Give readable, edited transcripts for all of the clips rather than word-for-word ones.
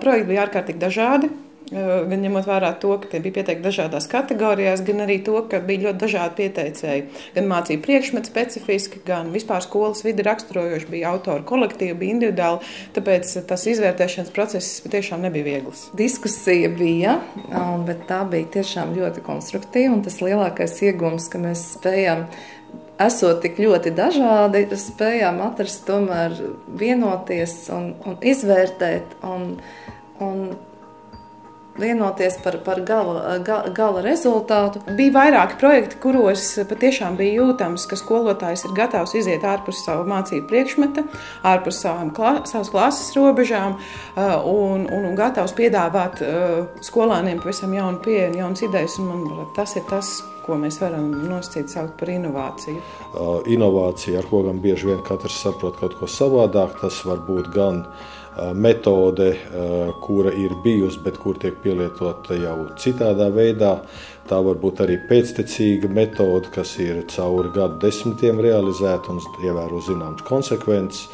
Projekti bija ārkārtīgi dažādi. Gan ņemot vērā to, ka tie bija pieteikti dažādās kategorijās, gan arī to, ka bija ļoti dažādi pieteicēji. Gan mācību priekšmeti specifiski, gan vispār skolas vidi raksturojoši, bija autoru kolektīvi, bija individuāli, tāpēc tas izvērtēšanas process tiešām nebija viegls. Diskusija bija, bet tā bija tiešām ļoti konstruktīva, un tas lielākais iegūms, ka mēs spējām, esot tik ļoti dažādi, spējām atrast tomēr vienoties un izvērtēt un vienoties par gala rezultātu. Bija vairāki projekti, kuros patiešām bija jūtams, ka skolotājs ir gatavs iziet ārpus savu mācību priekšmeta, ārpus savas klases robežām un gatavs piedāvāt skolāniem pavisam jaunu pieeju, jaunas idejas. Un tas ir tas, ko mēs varam nosacīt saukt par inovāciju. Inovācija, ar ko gan bieži vien katrs saprot kaut ko savādāk, tas var būt gan metode, kura ir bijusi, bet kur tiek pielietota jau citādā veidā. Tā var būt arī pēctecīga metode, kas ir cauri gadu desmitiem realizēta un ievēro zināmas konsekvences.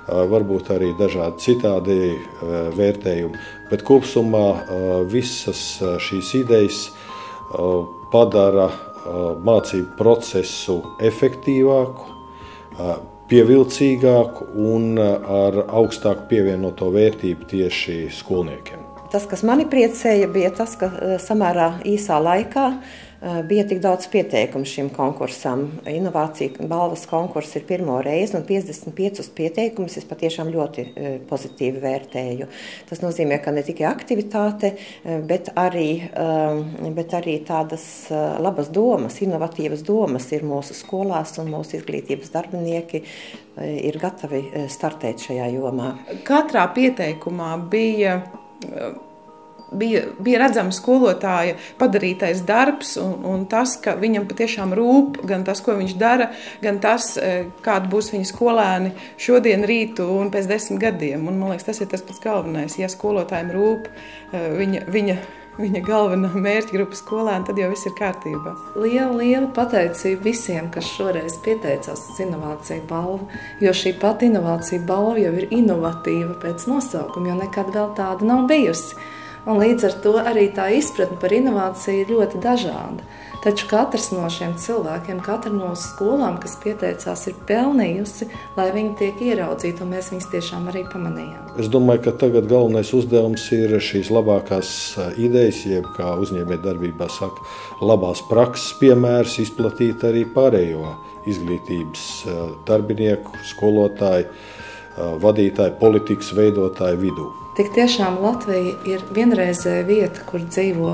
Varbūt arī dažādi citādi vērtējumi, bet kopsumā visas šīs idejas padara mācību procesu efektīvāku, pievilcīgāku un ar augstāku pievienoto vērtību tieši skolniekiem. Tas, kas mani priecēja, bija tas, ka samērā īsā laikā bija tik daudz pieteikumu šim konkursam. Inovācija balvas konkurss ir pirmo reizi, un 55 pieteikumus es patiešām ļoti pozitīvi vērtēju. Tas nozīmē, ka ne tikai aktivitāte, bet arī tādas labas domas, inovatīvas domas ir mūsu skolās, un mūsu izglītības darbinieki ir gatavi startēt šajā jomā. Katrā pieteikumā bija redzams skolotāja padarītais darbs un tas, ka viņam patiešām rūp gan tas, ko viņš dara, gan tas, kāda būs viņa skolēni šodien, rītu un pēc 10 gadiem. Un, man liekas, tas ir tas pats galvenais. Ja skolotājiem rūp viņa galvenā mērķa grupa skolēni, tad jau viss ir kārtībā. Liela pateicība visiem, kas šoreiz pieteicās uz inovāciju balvu, jo šī pati inovācija balva jau ir inovatīva pēc nosaukuma, jo nekad vēl tāda nav bijusi. Un līdz ar to arī tā izpratne par inovāciju ir ļoti dažāda. Taču katrs no šiem cilvēkiem, katra no skolām, kas pieteicās, ir pelnījusi, lai viņi tiek ieraudzīti, un mēs viņus tiešām arī pamanījām. Es domāju, ka tagad galvenais uzdevums ir šīs labākās idejas, jeb kā uzņēmējdarbībā saka, labās prakses piemērs izplatīt arī pārējo izglītības darbinieku, skolotāju, vadītāju, politikas veidotāju vidū. Tik tiešām Latvija ir vienreizēja vieta, kur dzīvo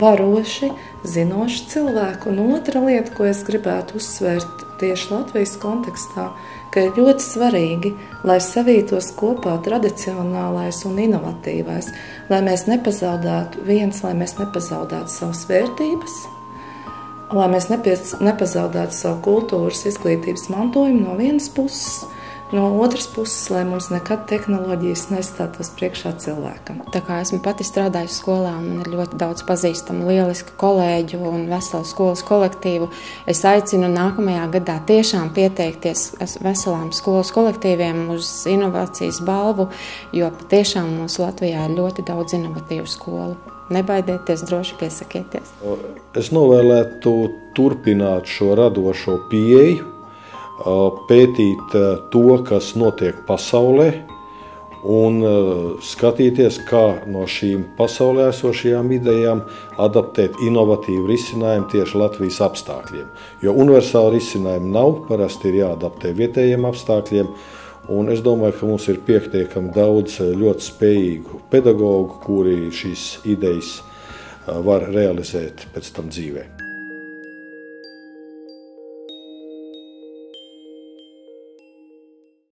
varoši, zinoši cilvēki. Un otra lieta, ko es gribētu uzsvērt tieši Latvijas kontekstā, ka ir ļoti svarīgi, lai savītos kopā tradicionālais un inovatīvais, lai mēs nepazaudētu lai mēs nepazaudētu savas vērtības, lai mēs nepazaudētu savu kultūras izglītības mantojumu no vienas puses, no otras puses, lai mums nekad tehnoloģijas nestātos priekšā cilvēkam. Tā kā esmu pati strādājusi skolā un man ir ļoti daudz pazīstamu lielisku kolēģu un veselu skolas kolektīvu, es aicinu nākamajā gadā tiešām pieteikties veselām skolas kolektīviem uz inovācijas balvu, jo patiešām mūsu Latvijā ir ļoti daudz inovatīvu skolu. Nebaidieties, droši piesakieties. Es novēlētu turpināt šo radošo pieeju, pētīt to, kas notiek pasaulē, un skatīties, kā no šīm pasaulē esošajām idejām adaptēt inovatīvu risinājumu tieši Latvijas apstākļiem. Jo universāli risinājumi nav, parasti ir jāadaptē vietējiem apstākļiem, un es domāju, ka mums ir pietiekami daudz ļoti spējīgu pedagogu, kuri šīs idejas var realizēt pēc tam dzīvē.